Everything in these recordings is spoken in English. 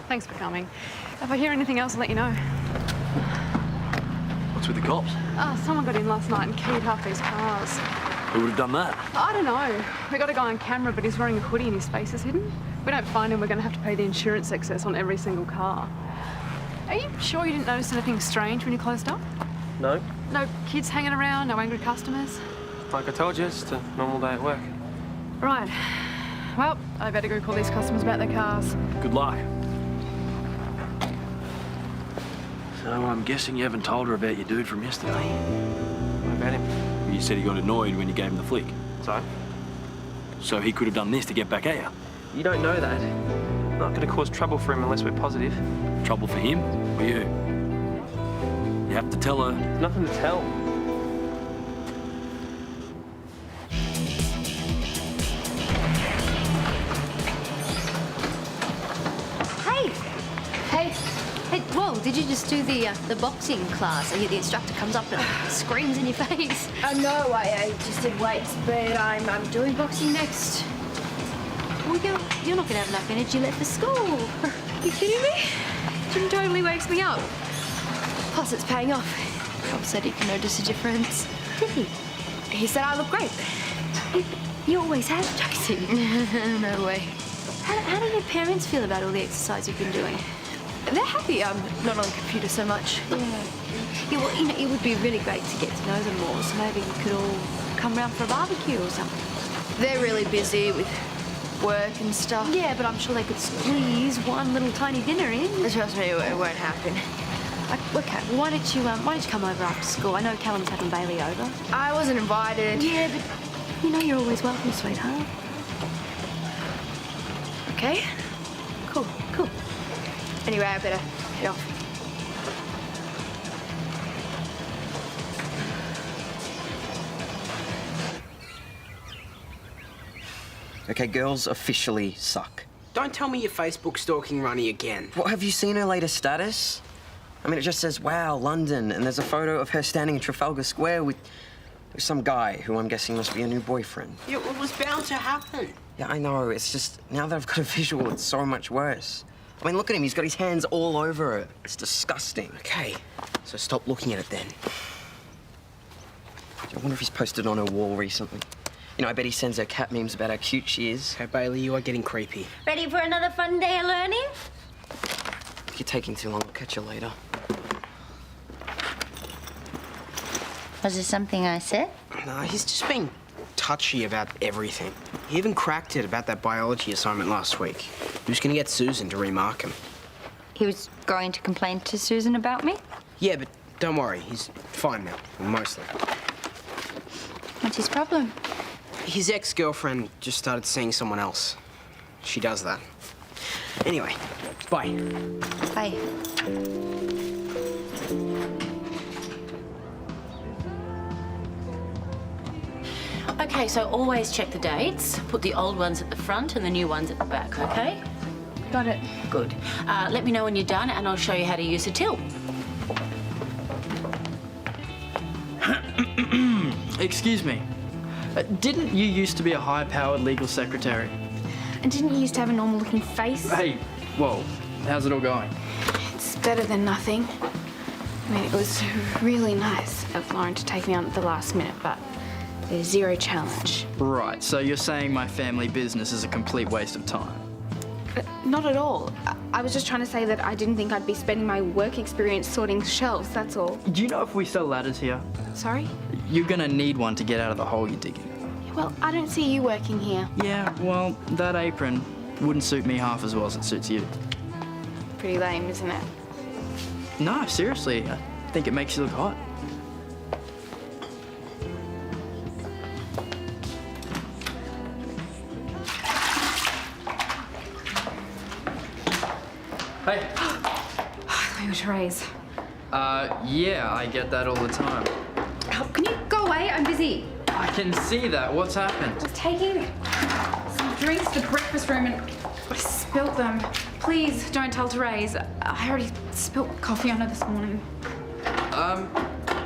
Thanks for coming. If I hear anything else, I'll let you know. What's with the cops? Someone got in last night and keyed half these cars. Who would have done that? I don't know. We got a guy on camera, but he's wearing a hoodie and his face is hidden. If we don't find him, we're going to have to pay the insurance excess on every single car. Are you sure you didn't notice anything strange when you closed up? No. No kids hanging around, no angry customers? Like I told you, it's just a normal day at work. Right. Well, I better go call these customers about their cars. Good luck. So I'm guessing you haven't told her about your dude from yesterday. What about him? You said he got annoyed when you gave him the flick. So? So he could have done this to get back at you? You don't know that. Not going to cause trouble for him unless we're positive. Trouble for him or you? You have to tell her. There's nothing to tell. Hey, whoa, did you just do the boxing class? The instructor comes up and screams in your face. No, I just did weights, but I'm doing boxing next. Well, you're not going to have enough energy left for school. You kidding me? Jim totally wakes me up. Plus, it's paying off. Rob said he can notice a difference. Did he? He said I look great. You always have, Josie. No way. How do your parents feel about all the exercise you've been doing? They're happy I'm not on the computer so much. Yeah, well, you know, it would be really great to get to know them more, so maybe you could all come round for a barbecue or something. They're really busy with work and stuff. Yeah, but I'm sure they could squeeze one little tiny dinner in. Trust me, it won't happen. Okay, well, why don't you come over after school? I know Callum's having Bailey over. I wasn't invited. Yeah, but you know you're always welcome, sweetheart. Okay. Cool. Anyway, I better head off. Okay, girls officially suck. Don't tell me you're Facebook stalking Ronnie again. What, have you seen her latest status? I mean, it just says, wow, London, and there's a photo of her standing in Trafalgar Square with some guy who I'm guessing must be a new boyfriend. Yeah, it was bound to happen. Yeah, I know. It's just, now that I've got a visual, it's so much worse. I mean, look at him. He's got his hands all over her. It's disgusting. Okay, so stop looking at it then. I wonder if he's posted on her wall recently. You know, I bet he sends her cat memes about how cute she is. Okay, Bailey, you are getting creepy. Ready for another fun day of learning? If you're taking too long, I'll catch you later. Was there something I said? No, he's just being touchy about everything. He even cracked it about that biology assignment last week. He was going to get Susan to remark him. He was going to complain to Susan about me? Yeah, but don't worry, he's fine now, mostly. What's his problem? His ex-girlfriend just started seeing someone else. She does that. Anyway, bye. Bye. Okay, so always check the dates. Put the old ones at the front and the new ones at the back, okay? Got it. Good. Let me know when you're done and I'll show you how to use a till. Excuse me. Didn't you used to be a high-powered legal secretary? And didn't you used to have a normal-looking face? Hey, whoa, how's it all going? It's better than nothing. I mean, it was really nice of Lauren to take me on at the last minute, but there's zero challenge. Right, so you're saying my family business is a complete waste of time? Not at all. I was just trying to say that I didn't think I'd be spending my work experience sorting shelves, that's all. Do you know if we sell ladders here? Sorry? You're gonna need one to get out of the hole you're digging. Well, I don't see you working here. Yeah, well, that apron wouldn't suit me half as well as it suits you. Pretty lame, isn't it? No, seriously, I think it makes you look hot. Hey. They were Therese. Yeah, I get that all the time. Oh, can you go away? I'm busy. I can see that. What's happened? I was taking some drinks to the breakfast room and I spilt them. Please don't tell Therese. I already spilt coffee on her this morning.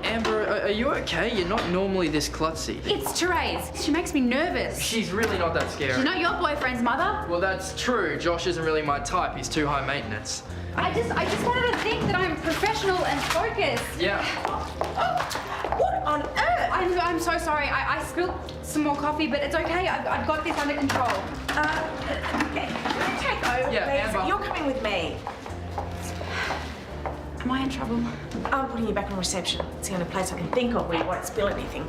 Amber, Are you okay? You're not normally this klutzy. It's Therese. She makes me nervous. She's really not that scary. She's not your boyfriend's mother. Well, that's true. Josh isn't really my type. He's too high maintenance. I just wanted to think that I'm professional and focused. Yeah. What on earth? I'm so sorry. I spilled some more coffee, but it's okay. I've got this under control. Okay, you take over, Yeah, please. Amber. You're coming with me. Am I in trouble? I'm putting you back on reception. It's the only place I can think of where you won't spill anything.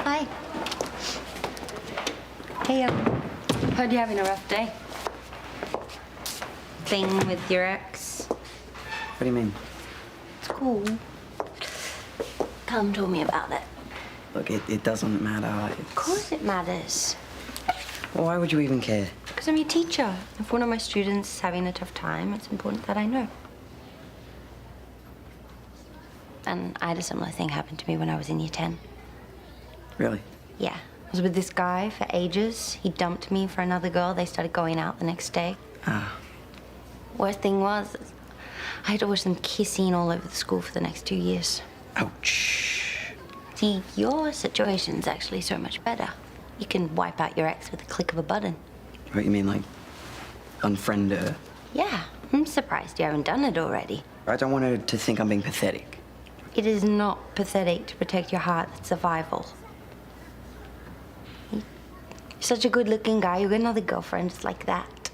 Hi. Hey, heard you're having a rough day. Thing with your ex. What do you mean? It's cool. Callum told me about it. Look, it doesn't matter. Of course it matters. Well, why would you even care? Because I'm your teacher. If one of my students is having a tough time, it's important that I know. And I had a similar thing happen to me when I was in year 10. Really? Yeah. I was with this guy for ages. He dumped me for another girl. They started going out the next day. Ah. Worst thing was, I had to watch them kissing all over the school for the next 2 years. Ouch. See, your situation's actually so much better. You can wipe out your ex with a click of a button. What, you mean, like, unfriend her? Yeah, I'm surprised you haven't done it already. I don't want her to think I'm being pathetic. It is not pathetic to protect your heart. It's survival. You're such a good-looking guy. You got another girlfriend just like that.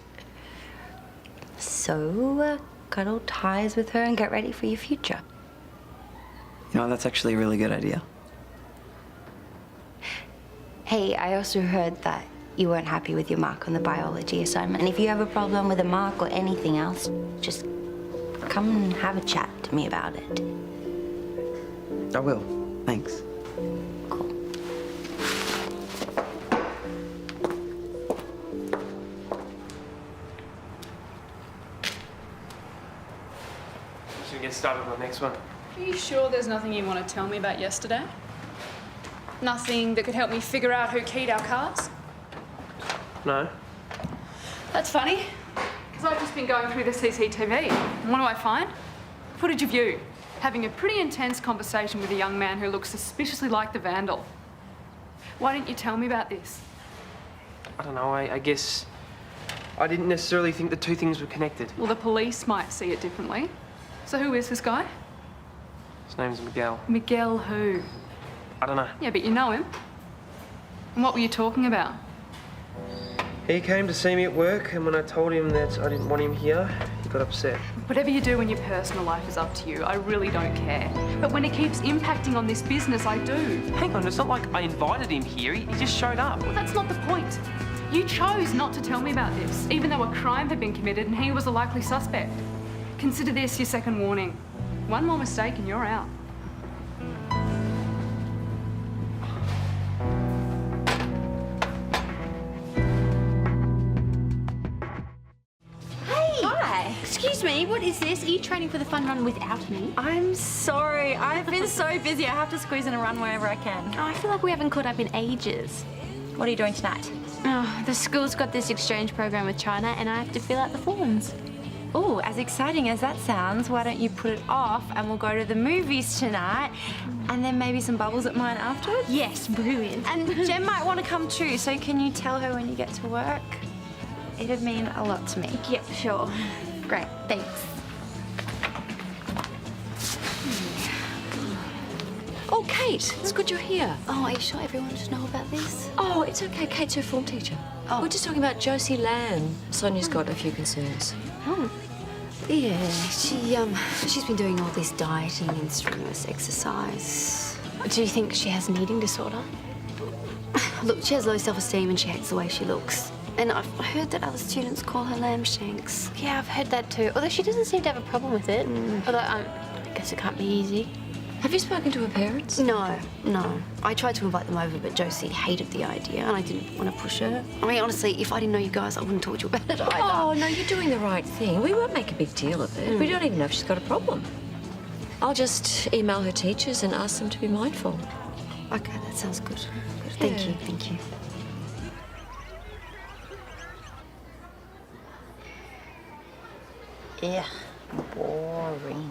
So, cut all ties with her and get ready for your future. You know, that's actually a really good idea. Hey, I also heard that you weren't happy with your mark on the biology assignment. And if you have a problem with a mark or anything else, just come and have a chat to me about it. I will. Thanks. Cool. Should we get started on the next one? Are you sure there's nothing you want to tell me about yesterday? Nothing that could help me figure out who keyed our cars? No. That's funny, because I've just been going through the CCTV. And what do I find? Footage of you having a pretty intense conversation with a young man who looks suspiciously like the vandal. Why didn't you tell me about this? I don't know, I guess I didn't necessarily think the two things were connected. Well, the police might see it differently. So who is this guy? His name's Miguel. Miguel who? I don't know. Yeah, but you know him. And what were you talking about? He came to see me at work, and when I told him that I didn't want him here, he got upset. Whatever you do in your personal life is up to you. I really don't care. But when it keeps impacting on this business, I do. Hang on, it's not like I invited him here. He just showed up. Well, that's not the point. You chose not to tell me about this, even though a crime had been committed and he was a likely suspect. Consider this your second warning. One more mistake and you're out. Excuse me, what is this? Are you training for the fun run without me? I'm sorry. I've been so busy. I have to squeeze in a run wherever I can. Oh, I feel like we haven't caught up in ages. What are you doing tonight? Oh, the school's got this exchange program with China and I have to fill out the forms. Oh, as exciting as that sounds, why don't you put it off and we'll go to the movies tonight and then maybe some bubbles at mine afterwards? Yes, brilliant. And Jem might want to come too, so can you tell her when you get to work? It'd mean a lot to me. Yep, sure. Great, thanks. Oh, Kate, it's good you're here. Oh, are you sure everyone should know about this? Oh, it's okay. Kate's her form teacher. Oh. We're just talking about Josie Lamb. Sonia's got a few concerns. Oh. Yeah, she's been doing all this dieting and strenuous exercise. Do you think she has an eating disorder? Look, she has low self-esteem and she hates the way she looks. And I've heard that other students call her lamb shanks. Yeah, I've heard that too. Although she doesn't seem to have a problem with it. Although, I guess it can't be easy. Have you spoken to her parents? No. I tried to invite them over, but Josie hated the idea and I didn't want to push her. I mean, honestly, if I didn't know you guys, I wouldn't talk to you about it either. Oh, no, you're doing the right thing. We won't make a big deal of it. We don't even know if she's got a problem. I'll just email her teachers and ask them to be mindful. Okay, that sounds good. Thank you, thank you. Yeah, boring.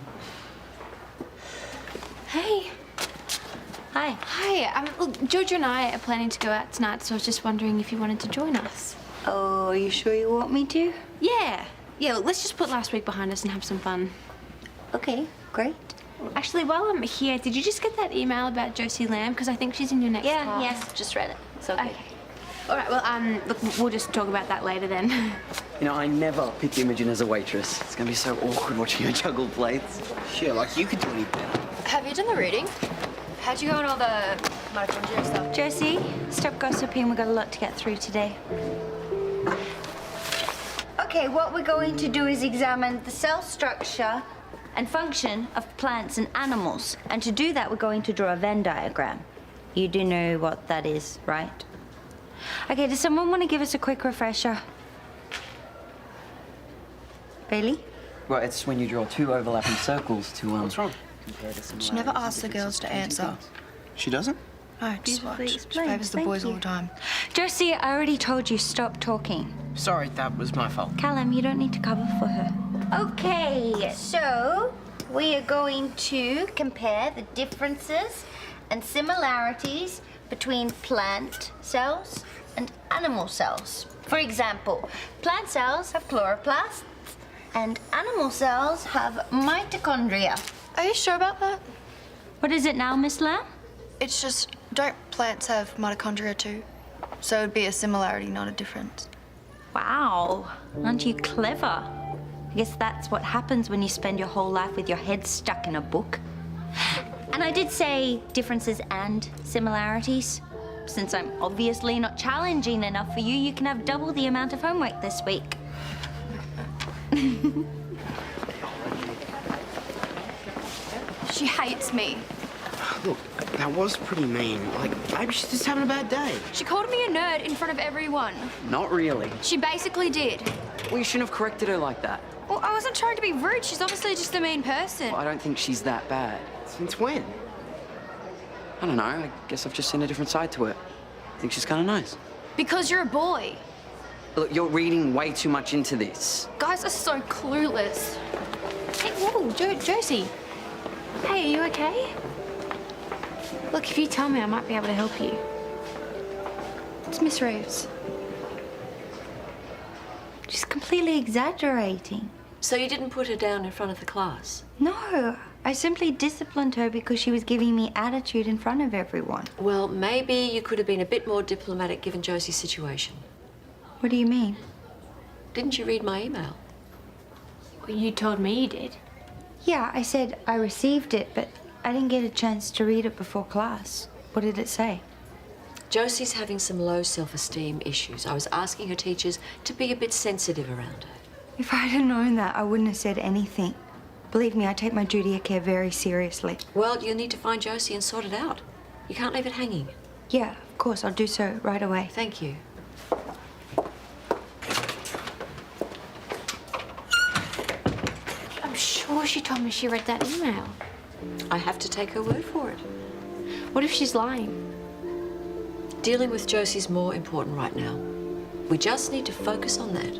Hey. Hi. Hi. Look, Georgia and I are planning to go out tonight, so I was just wondering if you wanted to join us. Oh, are you sure you want me to? Yeah. Yeah, look, let's just put last week behind us and have some fun. Okay, great. Actually, while I'm here, did you just get that email about Josie Lamb? Because I think she's in your next class. Yes, just read it. So good. Okay. All right, well, look, we'll just talk about that later then. You know, I never picked Imogen as a waitress. It's gonna be so awkward watching her juggle plates. Yeah, like you could do any better. Have you done the reading? How'd you go on all the mitochondria stuff? Josie, stop gossiping. We've got a lot to get through today. Okay, what we're going to do is examine the cell structure and function of plants and animals. And to do that, we're going to draw a Venn diagram. You do know what that is, right? Okay, does someone want to give us a quick refresher? Bailey? Well, it's when you draw two overlapping circles to, What's wrong? compare the She never asks the girls to answer. She doesn't? No, just Beautifully watch. She explained. favours the Thank boys all you. the time. Josie, I already told you, stop talking. Sorry, that was my fault. Callum, you don't need to cover for her. Okay, so we are going to compare the differences and similarities between plant cells and animal cells. For example, plant cells have chloroplasts and animal cells have mitochondria. Are you sure about that? What is it now, Miss Lamb? It's just, don't plants have mitochondria too? So it'd be a similarity, not a difference. Wow, aren't you clever? I guess that's what happens when you spend your whole life with your head stuck in a book. And I did say differences and similarities. Since I'm obviously not challenging enough for you, you can have double the amount of homework this week. She hates me. Look, that was pretty mean. Like, maybe she's just having a bad day. She called me a nerd in front of everyone. Not really. She basically did. Well, you shouldn't have corrected her like that. Well, I wasn't trying to be rude. She's obviously just a mean person. Well, I don't think she's that bad. Since when? I don't know. I guess I've just seen a different side to her. I think she's kind of nice. Because you're a boy. Look, you're reading way too much into this. Guys are so clueless. Hey, whoa, Josie. Hey, are you okay? Look, if you tell me, I might be able to help you. It's Miss Reeves. She's completely exaggerating. So you didn't put her down in front of the class? No, I simply disciplined her because she was giving me attitude in front of everyone. Well, maybe you could have been a bit more diplomatic given Josie's situation. What do you mean? Didn't you read my email? Well, you told me you did. Yeah, I said I received it, but I didn't get a chance to read it before class. What did it say? Josie's having some low self-esteem issues. I was asking her teachers to be a bit sensitive around her. If I'd have known that, I wouldn't have said anything. Believe me, I take my duty of care very seriously. Well, you'll need to find Josie and sort it out. You can't leave it hanging. Yeah, of course, I'll do so right away. Thank you. I'm sure she told me she read that email. I have to take her word for it. What if she's lying? Dealing with Josie's more important right now. We just need to focus on that.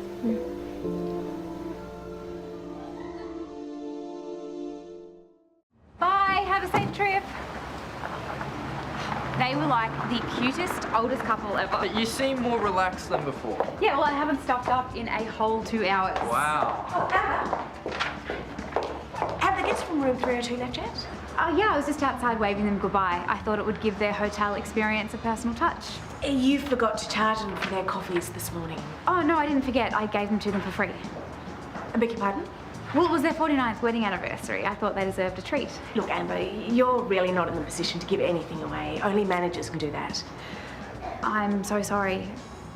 Bye, have a safe trip. They were like the cutest, oldest couple ever. But you seem more relaxed than before. Yeah, well, I haven't stopped up in a whole 2 hours. Wow. Have the kids from room 302 left yet? Oh, yeah, I was just outside waving them goodbye. I thought it would give their hotel experience a personal touch. You forgot to charge them for their coffees this morning. Oh, no, I didn't forget. I gave them to them for free. I beg your pardon? Well, it was their 49th wedding anniversary. I thought they deserved a treat. Look, Amber, you're really not in the position to give anything away. Only managers can do that. I'm so sorry.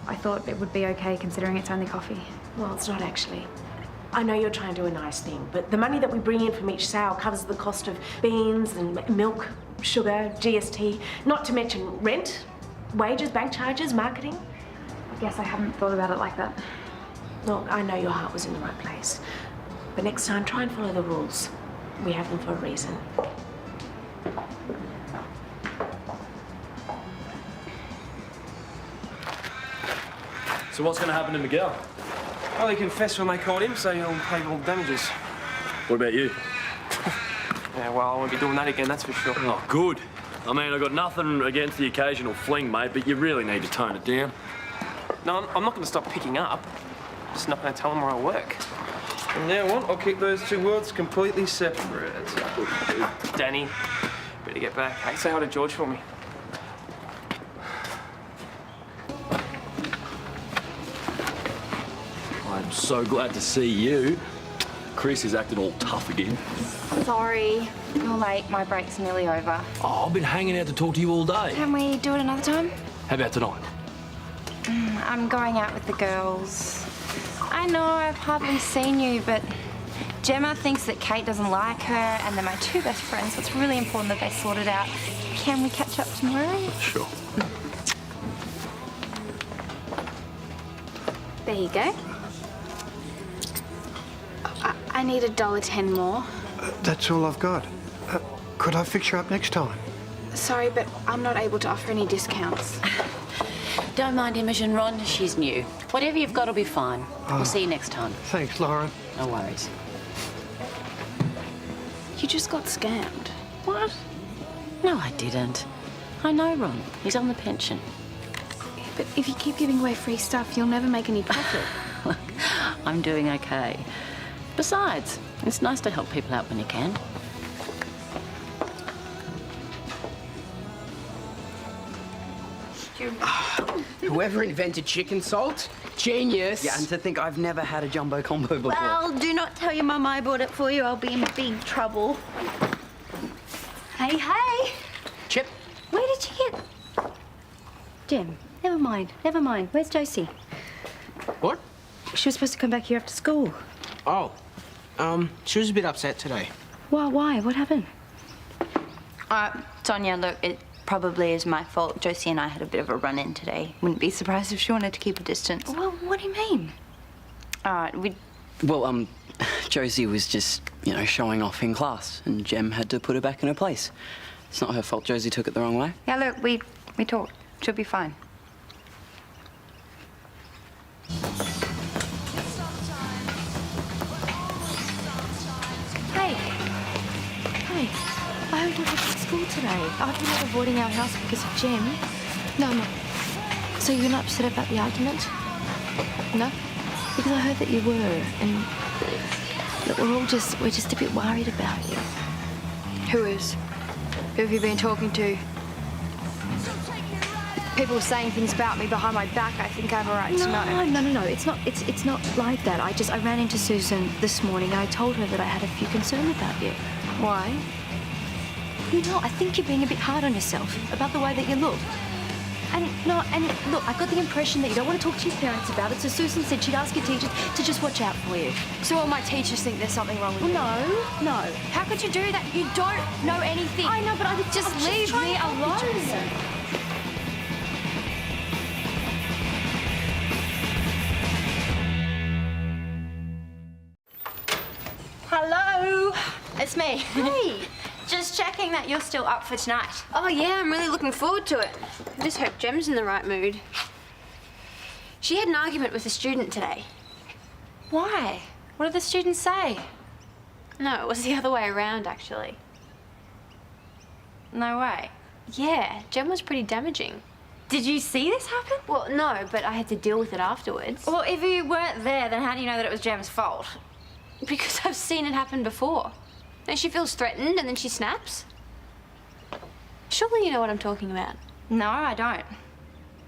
I thought it would be okay considering it's only coffee. Well, it's not actually. I know you're trying to do a nice thing, but the money that we bring in from each sale covers the cost of beans and milk, sugar, GST, not to mention rent, wages, bank charges, marketing. I guess I haven't thought about it like that. Look, I know your heart was in the right place, but next time try and follow the rules. We have them for a reason. So what's going to happen to Miguel? Well, he confessed when they caught him, so he'll pay all the damages. What about you? Yeah, well, I won't be doing that again, that's for sure. Oh, good. I mean, I've got nothing against the occasional fling, mate, but you really need to tone it down. No, I'm not going to stop picking up. I'm just not going to tell them where I work. From now on, I'll keep those two worlds completely separate. Danny, better get back. Hey, say hi to George for me. I'm so glad to see you. Chris is acting all tough again. Sorry. You're late. My break's nearly over. Oh, I've been hanging out to talk to you all day. Can we do it another time? How about tonight? I'm going out with the girls. I know I've hardly seen you, but Gemma thinks that Kate doesn't like her, and they're my two best friends, so it's really important that they sort it out. Can we catch up tomorrow? Sure. There you go. I need $1.10 more. That's all I've got. Could I fix you up next time? Sorry, but I'm not able to offer any discounts. Don't mind Imogen, Ron. She's new. Whatever you've got will be fine. We'll see you next time. Thanks, Lauren. No worries. You just got scammed. What? No, I didn't. I know Ron. He's on the pension. But if you keep giving away free stuff, you'll never make any profit. Look, I'm doing okay. Besides, it's nice to help people out when you can. Whoever invented chicken salt, genius. Yeah, and to think I've never had a jumbo combo before. Well, do not tell your mum I bought it for you. I'll be in big trouble. Hey, hey. Chip. Where did you get... Jim, never mind. Where's Josie? What? She was supposed to come back here after school. Oh, she was a bit upset today. Why? What happened? Sonya, look, it probably is my fault. Josie and I had a bit of a run-in today. Wouldn't be surprised if she wanted to keep a distance. Well, what do you mean? Well, Josie was just, showing off in class, and Jem had to put her back in her place. It's not her fault Josie took it the wrong way. Yeah, look, we talked. She'll be fine. Hey, I heard you were at school today. I heard you were avoiding our house because of Jem. No, I'm not. So you're not upset about the argument? No? Because I heard that you were, and look, we're just a bit worried about you. Who is? Who have you been talking to? People saying things about me behind my back. I think I have a right to know. No. It's not like that. I ran into Susan this morning and I told her that I had a few concerns about you. Why? I think you're being a bit hard on yourself about the way that you look. And look, I got the impression that you don't want to talk to your parents about it, so Susan said she'd ask your teachers to just watch out for you. So all my teachers think there's something wrong with me? No. How could you do that? You don't know anything. I know, but just leave me alone. Hello. It's me. Hey. Just checking that you're still up for tonight. Oh, yeah, I'm really looking forward to it. I just hope Jem's in the right mood. She had an argument with a student today. Why? What did the students say? No, it was the other way around, actually. No way. Yeah, Jem was pretty damaging. Did you see this happen? Well, no, but I had to deal with it afterwards. Well, if you weren't there, then how do you know that it was Jem's fault? Because I've seen it happen before. And she feels threatened and then she snaps. Surely you know what I'm talking about. No, I don't.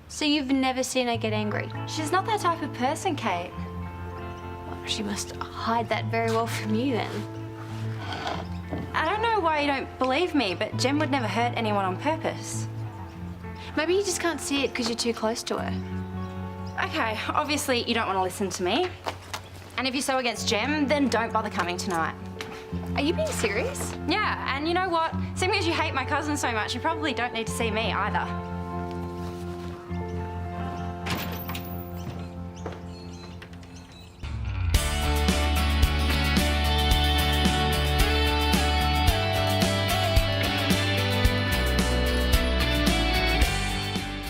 So you've never seen her get angry? She's not that type of person, Kate. Well, she must hide that very well from you then. I don't know why you don't believe me, but Jem would never hurt anyone on purpose. Maybe you just can't see it because you're too close to her. Okay, obviously you don't want to listen to me. And if you're so against Jem, then don't bother coming tonight. Are you being serious? Yeah, and you know what? Seeing as you hate my cousin so much, you probably don't need to see me either.